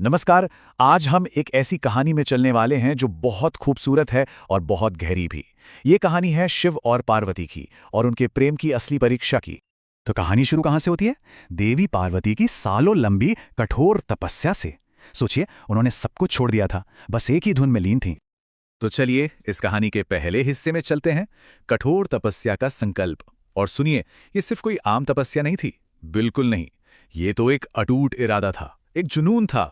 नमस्कार। आज हम एक ऐसी कहानी में चलने वाले हैं जो बहुत खूबसूरत है और बहुत गहरी भी। ये कहानी है शिव और पार्वती की और उनके प्रेम की असली परीक्षा की। तो कहानी शुरू कहां से होती है? देवी पार्वती की सालों लंबी कठोर तपस्या से। सोचिए, उन्होंने सब कुछ छोड़ दिया था, बस एक ही धुन में लीन थी। तो चलिए इस कहानी के पहले हिस्से में चलते हैं, कठोर तपस्या का संकल्प। और सुनिए, ये सिर्फ कोई आम तपस्या नहीं थी, बिल्कुल नहीं। ये तो एक अटूट इरादा था, एक जुनून था।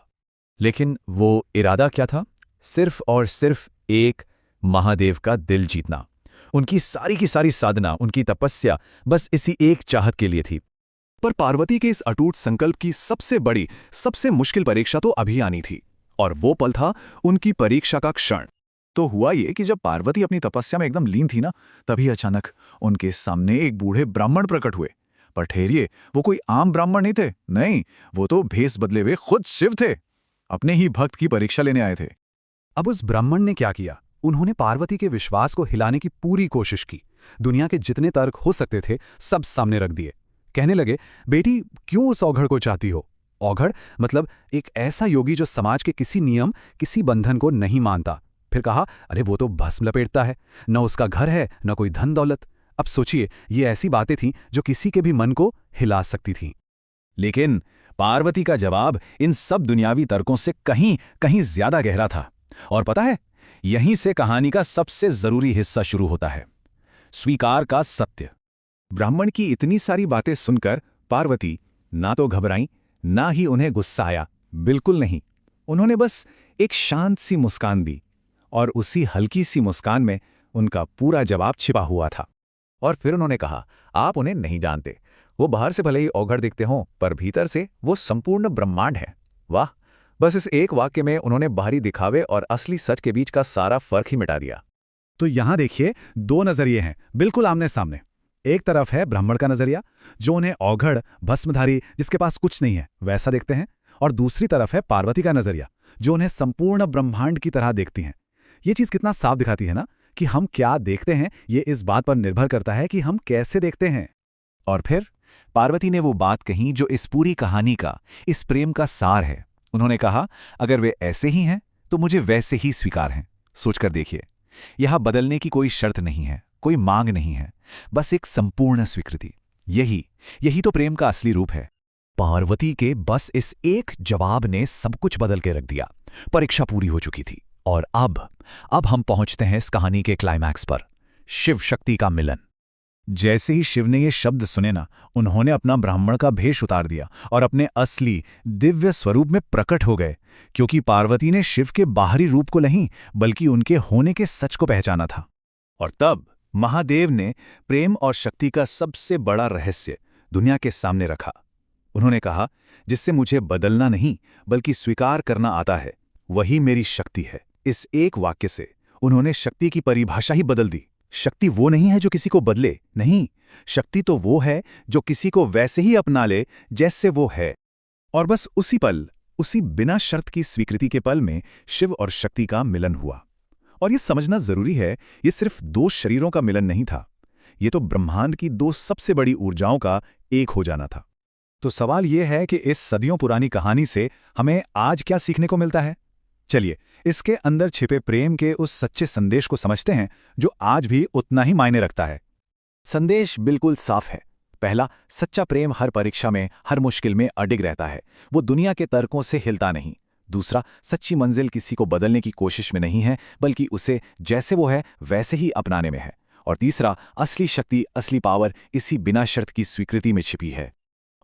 लेकिन वो इरादा क्या था? सिर्फ और सिर्फ एक, महादेव का दिल जीतना। उनकी सारी की सारी साधना, उनकी तपस्या बस इसी एक चाहत के लिए थी। पर पार्वती के इस अटूट संकल्प की सबसे बड़ी, सबसे मुश्किल परीक्षा तो अभी आनी थी, और वो पल था उनकी परीक्षा का क्षण। तो हुआ ये कि जब पार्वती अपनी तपस्या में एकदम लीन थी ना, तभी अचानक उनके सामने एक बूढ़े ब्राह्मण प्रकट हुए। पर ठहरिए, वो कोई आम ब्राह्मण नहीं थे, नहीं, वो तो भेष बदले हुए खुद शिव थे। अपने ही भक्त की परीक्षा लेने आए थे। अब उस ब्राह्मण ने क्या किया? उन्होंने पार्वती के विश्वास को हिलाने की पूरी कोशिश की। दुनिया के जितने तर्क हो सकते थे सब सामने रख दिए। कहने लगे, बेटी क्यों उस औघड़ को चाहती हो? औघड़ मतलब एक ऐसा योगी जो समाज के किसी नियम, किसी बंधन को नहीं मानता। फिर कहा, अरे वो तो भस्म लपेटता है, न उसका घर है न कोई धन दौलत। अब सोचिए, ये ऐसी बातें थीं जो किसी के भी मन को हिला सकती थीं। लेकिन पार्वती का जवाब इन सब दुनियावी तर्कों से कहीं कहीं ज्यादा गहरा था। और पता है, यहीं से कहानी का सबसे जरूरी हिस्सा शुरू होता है, स्वीकार का सत्य। ब्राह्मण की इतनी सारी बातें सुनकर पार्वती ना तो घबराई, ना ही उन्हें गुस्सा आया, बिल्कुल नहीं। उन्होंने बस एक शांत सी मुस्कान दी, और उसी हल्की सी मुस्कान में उनका पूरा जवाब छिपा हुआ था। और फिर उन्होंने कहा, आप उन्हें नहीं जानते। वो बाहर से भले ही औघड़ दिखते हों, पर भीतर से वो संपूर्ण ब्रह्मांड है। वाह! बस इस एक वाक्य में उन्होंने बाहरी दिखावे और असली सच के बीच का सारा फर्क ही मिटा दिया। तो यहां देखिए, दो नजरिए हैं, बिल्कुल आमने सामने। एक तरफ है ब्राह्मण का नजरिया, जो उन्हें औघड़, भस्मधारी, जिसके पास कुछ नहीं है वैसा देखते हैं। और दूसरी तरफ है पार्वती का नजरिया, जो उन्हें संपूर्ण ब्रह्मांड की तरह देखती हैं। ये चीज कितना साफ दिखाती है ना, कि हम क्या देखते हैं ये इस बात पर निर्भर करता है कि हम कैसे देखते हैं। और फिर पार्वती ने वो बात कही जो इस पूरी कहानी का, इस प्रेम का सार है। उन्होंने कहा, अगर वे ऐसे ही हैं तो मुझे वैसे ही स्वीकार हैं। सोचकर देखिए, यहां बदलने की कोई शर्त नहीं है, कोई मांग नहीं है, बस एक संपूर्ण स्वीकृति। यही यही तो प्रेम का असली रूप है। पार्वती के बस इस एक जवाब ने सब कुछ बदल के रख दिया। परीक्षा पूरी हो चुकी थी, और अब हम पहुंचते हैं इस कहानी के क्लाइमैक्स पर, शिव शक्ति का मिलन। जैसे ही शिव ने ये शब्द सुने ना, उन्होंने अपना ब्राह्मण का भेष उतार दिया और अपने असली दिव्य स्वरूप में प्रकट हो गए। क्योंकि पार्वती ने शिव के बाहरी रूप को नहीं, बल्कि उनके होने के सच को पहचाना था। और तब महादेव ने प्रेम और शक्ति का सबसे बड़ा रहस्य दुनिया के सामने रखा। उन्होंने कहा, जिससे मुझे बदलना नहीं बल्कि स्वीकार करना आता है, वही मेरी शक्ति है। इस एक वाक्य से उन्होंने शक्ति की परिभाषा ही बदल दी। शक्ति वो नहीं है जो किसी को बदले, नहीं, शक्ति तो वो है जो किसी को वैसे ही अपना ले जैसे वो है। और बस उसी पल, उसी बिना शर्त की स्वीकृति के पल में शिव और शक्ति का मिलन हुआ। और ये समझना जरूरी है, ये सिर्फ दो शरीरों का मिलन नहीं था, ये तो ब्रह्मांड की दो सबसे बड़ी ऊर्जाओं का एक हो जाना था। तो सवाल यह है कि इस सदियों पुरानी कहानी से हमें आज क्या सीखने को मिलता है? चलिए, इसके अंदर छिपे प्रेम के उस सच्चे संदेश को समझते हैं, जो आज भी उतना ही मायने रखता है। संदेश बिल्कुल साफ है। पहला, सच्चा प्रेम हर परीक्षा में, हर मुश्किल में अडिग रहता है, वो दुनिया के तर्कों से हिलता नहीं। दूसरा, सच्ची मंजिल किसी को बदलने की कोशिश में नहीं है, बल्कि उसे जैसे वो है वैसे ही अपनाने में है। और तीसरा, असली शक्ति, असली पावर इसी बिना शर्त की स्वीकृति में छिपी है।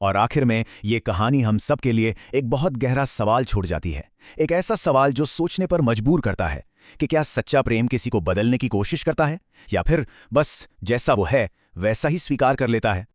और आखिर में ये कहानी हम सब के लिए एक बहुत गहरा सवाल छोड़ जाती है। एक ऐसा सवाल जो सोचने पर मजबूर करता है कि क्या सच्चा प्रेम किसी को बदलने की कोशिश करता है, या फिर बस जैसा वो है वैसा ही स्वीकार कर लेता है।